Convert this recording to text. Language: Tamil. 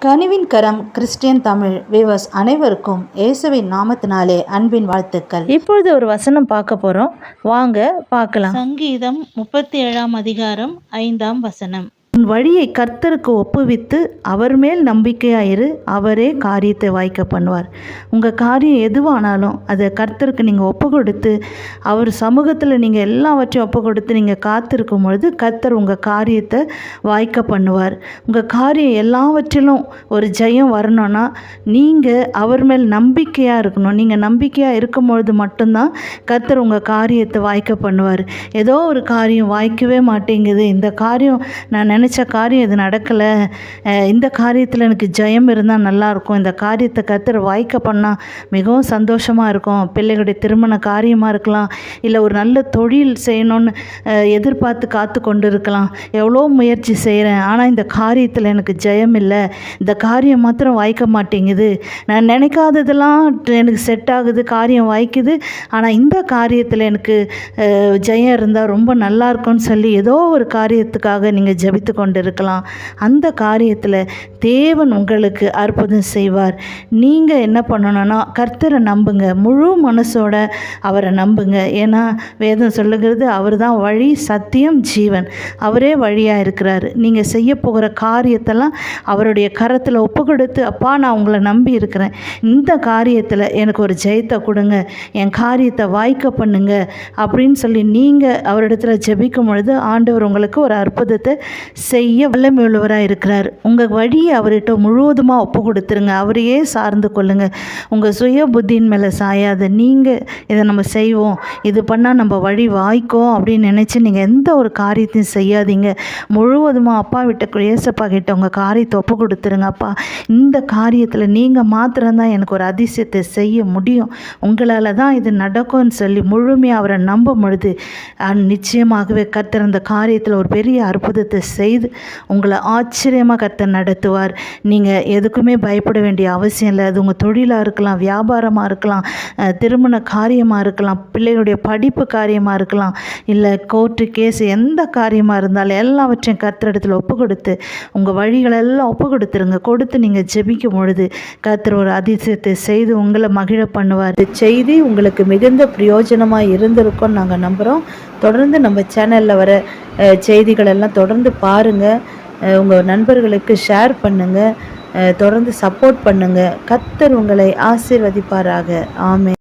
கனிவின் கரம் கிறிஸ்டியன் தமிழ் வியூவர்ஸ் அனைவருக்கும் இயேசுவின் நாமத்தினாலே அன்பின் வாழ்த்துக்கள். இப்பொழுது ஒரு வசனம் பார்க்க போகிறோம், வாங்க பார்க்கலாம். சங்கீதம் 37ஆம் அதிகாரம் 5ஆம் வசனம். உன் வழியை கர்த்தருக்கு ஒப்புவித்து அவர் மேல் நம்பிக்கையாயிரு, அவரே காரியத்தை வாய்க்க பண்ணுவார். உங்கள் காரியம் எதுவானாலும் அதை கர்த்தருக்கு நீங்கள் ஒப்பு கொடுத்து அவர் சமூகத்தில் நீங்கள் எல்லாவற்றையும் ஒப்பு கொடுத்து நீங்கள் காத்திருக்கும் பொழுது கர்த்தர் உங்கள் காரியத்தை வாய்க்க பண்ணுவார். உங்கள் காரியம் எல்லாவற்றிலும் ஒரு ஜெயம் வரணும்னா நீங்கள் அவர் மேல் நம்பிக்கையாக இருக்கணும். நீங்கள் நம்பிக்கையாக இருக்கும் பொழுது மட்டும்தான் கர்த்தர் உங்கள் காரியத்தை வாய்க்க பண்ணுவார். ஏதோ ஒரு காரியம் வாய்க்கவே மாட்டேங்குது, இந்த காரியம் நான் நினச்ச காரியம் இது நடக்கலை, இந்த காரியத்தில் எனக்கு ஜெயம் இருந்தால் நல்லாயிருக்கும், இந்த காரியத்தை கர்த்தர் வாய்க்க பண்ணால் மிகவும் சந்தோஷமாக இருக்கும். பிள்ளைகளுடைய திருமண காரியமாக இருக்கலாம், இல்லை ஒரு நல்ல தொழில் செய்யணும்னு எதிர்பார்த்து காத்து கொண்டு இருக்கலாம். எவ்வளோ முயற்சி செய்கிறேன், ஆனால் இந்த காரியத்தில் எனக்கு ஜெயம் இல்லை, இந்த காரியம் மாத்திரம் வாய்க்க மாட்டேங்குது, நான் நினைக்காததெல்லாம் எனக்கு செட் ஆகுது, காரியம் வாய்க்குது, ஆனால் இந்த காரியத்தில் எனக்கு ஜெயம் இருந்தால் ரொம்ப நல்லாயிருக்கும்னு சொல்லி ஏதோ ஒரு காரியத்துக்காக நீங்கள் ஜெபித்து கொண்டு இருக்கலாம். அந்த காரியத்தில் தேவன் உங்களுக்கு அற்புதம் செய்வார். நீங்கள் என்ன பண்ணணும்னா கர்த்தரை நம்புங்க, முழு மனசோட அவரை நம்புங்க. ஏன்னா வேதம் சொல்லுகிறது அவர் தான் வழி, சத்தியம், ஜீவன், அவரே வழியாக இருக்கிறார். நீங்கள் செய்ய போகிற காரியத்தெல்லாம் அவருடைய கரத்தில் ஒப்பு கொடுத்து, அப்பா நான் உங்களை நம்பி இருக்கிறேன், இந்த காரியத்தில் எனக்கு ஒரு ஜெயத்தை கொடுங்க, என் காரியத்தை வாய்க்க பண்ணுங்க அப்படின்னு சொல்லி நீங்கள் அவரிடத்துல ஜெபிக்கும் பொழுது ஆண்டவர் உங்களுக்கு ஒரு அற்புதத்தை செய்ய வல்லமை உள்ளவராக இருக்கிறார். உங்கள் வழியை அவர்கிட்ட முழுவதுமாக ஒப்பு கொடுத்துருங்க, அவரையே சார்ந்து கொள்ளுங்க. உங்கள் சுய புத்தியின் மேலே சாயாத நீங்கள் இதை நம்ம செய்வோம், இது பண்ணால் நம்ம வழி வாய்க்கும் அப்படின்னு நினச்சி நீங்கள் எந்த ஒரு காரியத்தையும் செய்யாதீங்க. முழுவதுமாக அப்பா விட்ட ஏசப்பா கிட்ட உங்கள் காரியத்தை ஒப்பு கொடுத்துருங்க. அப்பா இந்த காரியத்தில் நீங்கள் மாத்திரம்தான் எனக்கு ஒரு அதிசயத்தை செய்ய முடியும், உங்களால் தான் இது நடக்கும்னு சொல்லி முழுமையாக அவரை நம்பும் பொழுது நிச்சயமாகவே கர்த்தர் அந்த காரியத்தில் ஒரு பெரிய அற்புதத்தை செய்து உங்களை ஆச்சரியமாக கர்த்தர் நடத்துவார். நீங்கள் எதுக்குமே பயப்பட வேண்டிய அவசியம் இல்லை. அது உங்கள் தொழிலாக இருக்கலாம், வியாபாரமாக இருக்கலாம், திருமண காரியமாக இருக்கலாம், பிள்ளைகளுடைய படிப்பு காரியமாக இருக்கலாம், இல்லை கோர்ட்டு கேஸ், எந்த காரியமாக இருந்தாலும் எல்லாவற்றையும் கர்த்தரிடத்தில் ஒப்பு கொடுத்து உங்கள் வழிகளெல்லாம் ஒப்பு கொடுத்துருங்க. கொடுத்து நீங்கள் ஜெபிக்கும் பொழுது கர்த்தர் ஒரு அதிசயத்தை செய்து உங்களை மகிழ பண்ணுவார். இந்த செய்தி உங்களுக்கு மிகுந்த பிரயோஜனமாக இருந்திருக்கும்னு நாங்கள் நம்புகிறோம். தொடர்ந்து நம்ம சேனலில் வர செய்திகள் எல்லாம் தொடர்ந்து பாருங்கள், உங்கள் நண்பர்களுக்கு ஷேர் பண்ணுங்கள், தொடர்ந்து சப்போர்ட் பண்ணுங்கள். கர்த்தர் உங்களை ஆசீர்வதிப்பாராக. ஆமென்.